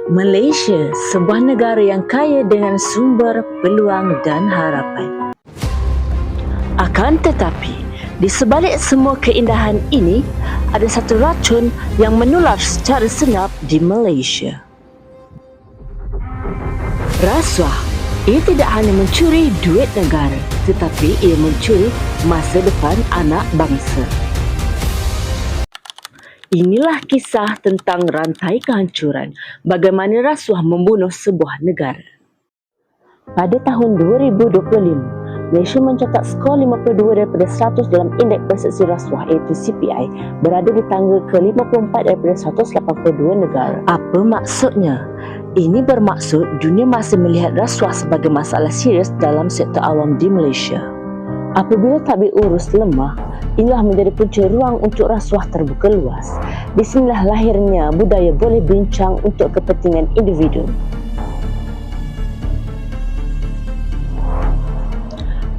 Malaysia, sebuah negara yang kaya dengan sumber, peluang dan harapan. Akan tetapi, di sebalik semua keindahan ini, ada satu racun yang menular secara senyap di Malaysia. Rasuah. Ia tidak hanya mencuri duit negara, tetapi ia mencuri masa depan anak bangsa. Inilah kisah tentang rantai kehancuran, bagaimana rasuah membunuh sebuah negara. Pada tahun 2025, Malaysia mencatat skor 52 daripada 100 dalam Indeks Persepsi Rasuah iaitu CPI, berada di tangga ke-54 daripada 182 negara. Apa maksudnya? Ini bermaksud dunia masih melihat rasuah sebagai masalah serius dalam sektor awam di Malaysia. Apabila tadbir urus lemah, inilah menjadi punca ruang untuk rasuah terbuka luas. Di sinilah lahirnya budaya boleh bincang untuk kepentingan individu.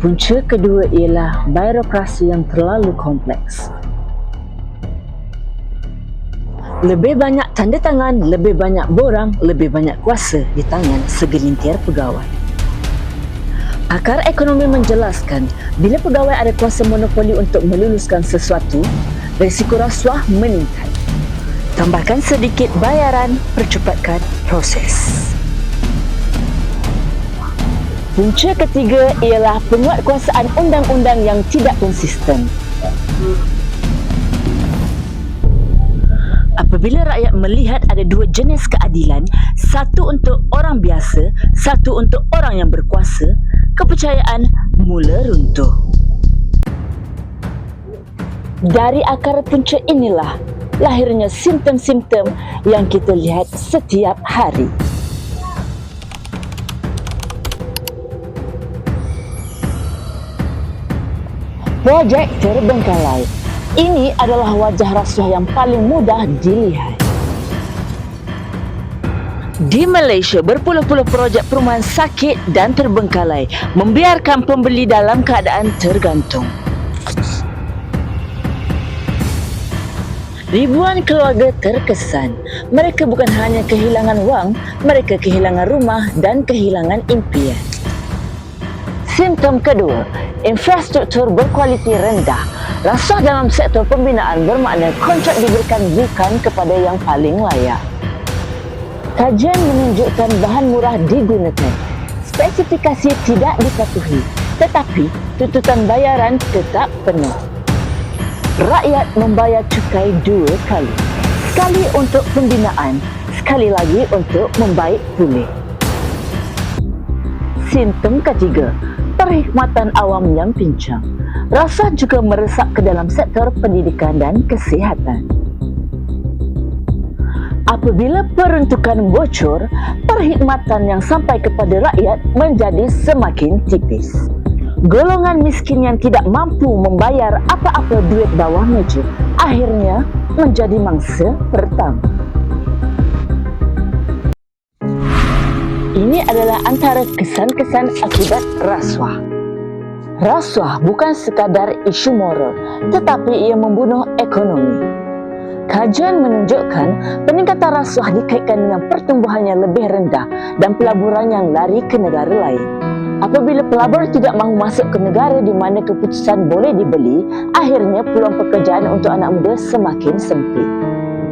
Punca kedua ialah birokrasi yang terlalu kompleks. Lebih banyak tanda tangan, lebih banyak borang, lebih banyak kuasa di tangan segelintir pegawai. Pakar ekonomi menjelaskan, bila pegawai ada kuasa monopoli untuk meluluskan sesuatu, risiko rasuah meningkat. Tambahkan sedikit bayaran, percepatkan proses. Punca ketiga ialah penguatkuasaan undang-undang yang tidak konsisten. Apabila rakyat melihat ada dua jenis keadilan, satu untuk orang biasa, satu untuk orang yang berkuasa, kepercayaan mula runtuh. Dari akar punca inilah lahirnya simptom-simptom yang kita lihat setiap hari. Projek terbengkalai. Ini adalah wajah rasuah yang paling mudah dilihat. Di Malaysia, berpuluh-puluh projek perumahan sakit dan terbengkalai, membiarkan pembeli dalam keadaan tergantung. Ribuan keluarga terkesan. Mereka bukan hanya kehilangan wang, mereka kehilangan rumah dan kehilangan impian. Simptom kedua, infrastruktur berkualiti rendah. Rasuah dalam sektor pembinaan bermakna kontrak diberikan bukan kepada yang paling layak. Kajian menunjukkan bahan murah digunakan, spesifikasi tidak dipatuhi, tetapi tuntutan bayaran tetap penuh. Rakyat membayar cukai dua kali, sekali untuk pembinaan, sekali lagi untuk membaik pulih. Simptom ketiga, perkhidmatan awam yang pincang. Rasuah juga meresap ke dalam sektor pendidikan dan kesihatan. Apabila peruntukan bocor, perkhidmatan yang sampai kepada rakyat menjadi semakin tipis. Golongan miskin yang tidak mampu membayar apa-apa duit bawah meja, akhirnya menjadi mangsa pertama. Ini adalah antara kesan-kesan akibat rasuah. Rasuah bukan sekadar isu moral, tetapi ia membunuh ekonomi. Kajian menunjukkan peningkatan rasuah dikaitkan dengan pertumbuhannya lebih rendah dan pelaburan yang lari ke negara lain. Apabila pelabur tidak mahu masuk ke negara di mana keputusan boleh dibeli, akhirnya peluang pekerjaan untuk anak muda semakin sempit.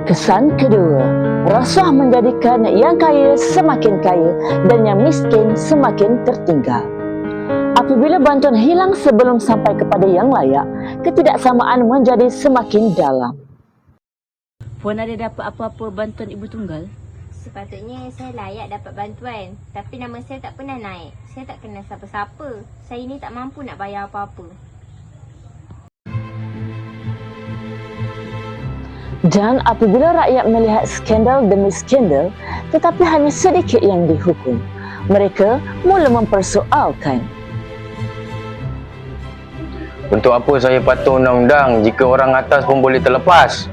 Kesan kedua, rasuah menjadikan yang kaya semakin kaya dan yang miskin semakin tertinggal. Apabila bantuan hilang sebelum sampai kepada yang layak, ketidaksamaan menjadi semakin dalam. Puan ada dapat apa-apa bantuan ibu tunggal? Sepatutnya saya layak dapat bantuan, tapi nama saya tak pernah naik. Saya tak kenal siapa-siapa. Saya ni tak mampu nak bayar apa-apa. Dan apabila rakyat melihat skandal demi skandal, tetapi hanya sedikit yang dihukum, mereka mula mempersoalkan. Untuk apa saya patuh undang-undang jika orang atas pun boleh terlepas?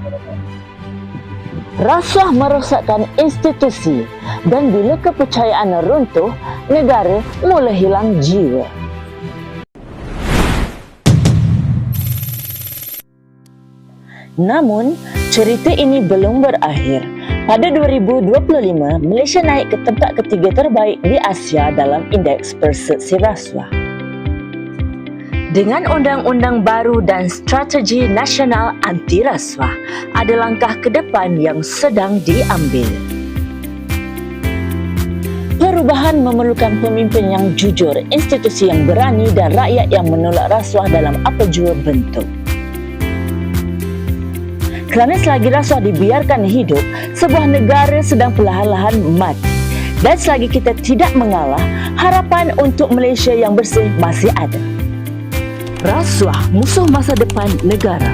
Rasuah merosakkan institusi dan bila kepercayaan runtuh, negara mula hilang jiwa. Namun, cerita ini belum berakhir. Pada 2025, Malaysia naik ke tempat ketiga terbaik di Asia dalam Indeks Persepsi Rasuah. Dengan undang-undang baru dan strategi nasional anti rasuah, ada langkah ke depan yang sedang diambil. Perubahan memerlukan pemimpin yang jujur, institusi yang berani dan rakyat yang menolak rasuah dalam apa jua bentuk. Kerana selagi rasuah dibiarkan hidup, sebuah negara sedang perlahan-lahan mati. Dan selagi kita tidak mengalah, harapan untuk Malaysia yang bersih masih ada. Rasuah musuh masa depan negara.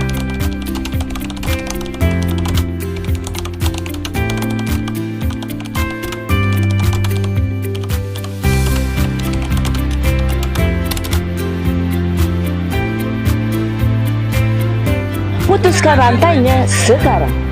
Putuskan rantainya sekarang.